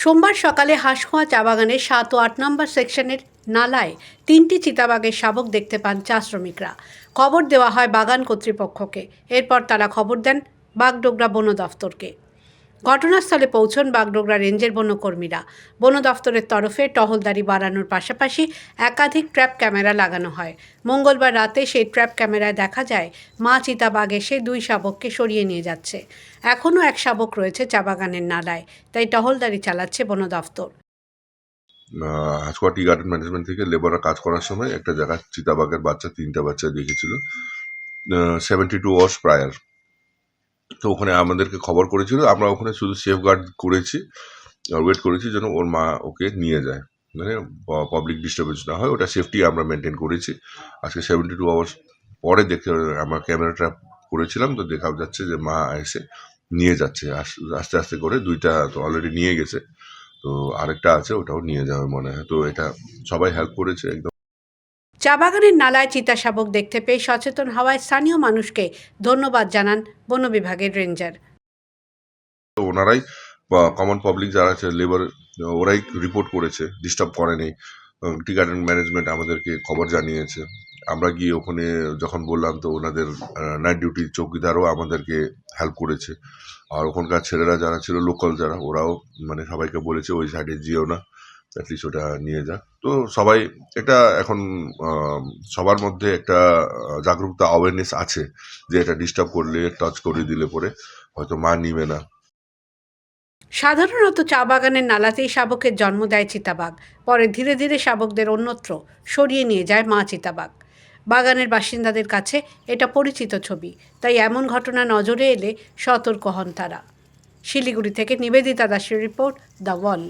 সোমবার সকালে হাঁসখোয়া চা বাগানের ৭ ও ৮ নম্বর সেকশনের নালায় ৩টি চিতাবাঘের শাবক দেখতে পান চা শ্রমিকরা। খবর দেওয়া হয় বাগান কর্তৃপক্ষকে। এরপর তারা খবর দেন বাগডোগরা বন দফতরকে। ঘটনাস্থলে পৌঁছন বাগডোগরা রেঞ্জের বনকর্মীরা। বন দফতরের তরফে টহলদারি বাড়ানোর পাশাপাশি একাধিক ট্র্যাপ ক্যামেরা লাগানো হয়। মঙ্গলবার রাতে সেই ট্র্যাপ ক্যামেরায় দেখা যায় মা চিতাবাঘ এসে 2 শাবককে সরিয়ে নিয়ে যাচ্ছে। এখনও এক শাবক রয়েছে চা বাগানের নালায়, তাই টহলদারি চালাচ্ছে বন দফতর। হাঁসখোয়া টি গার্ডেন ম্যানেজমেন্ট থেকে লেবাররা কাজ করার সময় একটা জায়গায় চিতাবাঘের বাচ্চা 3টা বাচ্চা দেখেছিল 72 আওয়ার্স প্রায়ার। তো ওখানে আমাদেরকে খবর করেছিল, আমরা ওখানে শুধু সেফ গার্ড করেছি আর ওয়েট করেছি যেন ওর মা ওকে নিয়ে যায়, মানে পাবলিক ডিস্টার্বেন্স না হয়, ওটা সেফটি আমরা মেনটেন করেছি। আজকে 72 আওয়ার্স পরে দেখে আমরা ক্যামেরা ট্র্যাপ করেছিলাম, তো দেখা যাচ্ছে যে মা এসে নিয়ে যাচ্ছে আস্তে আস্তে করে। 2টা তো অলরেডি নিয়ে গেছে, তো আরেকটা আছে, ওটাও নিয়ে যাবে মনে হয়। তো এটা সবাই হেল্প করেছে একদম। চা বাগানের নালায় চিতা শাবক দেখতে পেয়ে সচেতন হওয়ায় স্থানীয় মানুষকে ধন্যবাদ জানান বন বিভাগের রেঞ্জার। ওনারাই কমন পাবলিক যারা আছে লেবার, ওরাই রিপোর্ট করেছে, ডিস্টার্ব করেনি। টি গার্ডেন ম্যানেজমেন্ট আমাদেরকে খবর জানিয়েছে, আমরা গিয়ে ওখানে যখন বললাম তো ওনাদের নাইট ডিউটি চৌকিদারও আমাদেরকে হেল্প করেছে। আর ওখানকার ছেলেরা যারা ছিল লোকাল যারা, ওরাও মানে সবাইকে বলেছে ওই সাইডে যেও না, অ্যাটলিস্ট ওটা নিয়ে যা। তো সবাই এটা এখন সবার মধ্যে একটা জাগরুকতা অ্যাওয়ারনেস আছে যে এটা ডিস্টার্ব করলে, টাচ করে দিলে পরে হয়তো মা নিবে না। সাধারণত চা বাগানের নালাতেই শাবকের জন্ম দেয় চিতাবাঘ। পরে ধীরে ধীরে শাবকদের অন্যত্র সরিয়ে নিয়ে যায় মা চিতাবাঘ। বাগানের বাসিন্দাদের কাছে এটা পরিচিত ছবি, তাই এমন ঘটনা নজরে এলে সতর্ক হন তারা। শিলিগুড়ি থেকে নিবেদিতা দাসের রিপোর্ট, দ্য ওয়াল।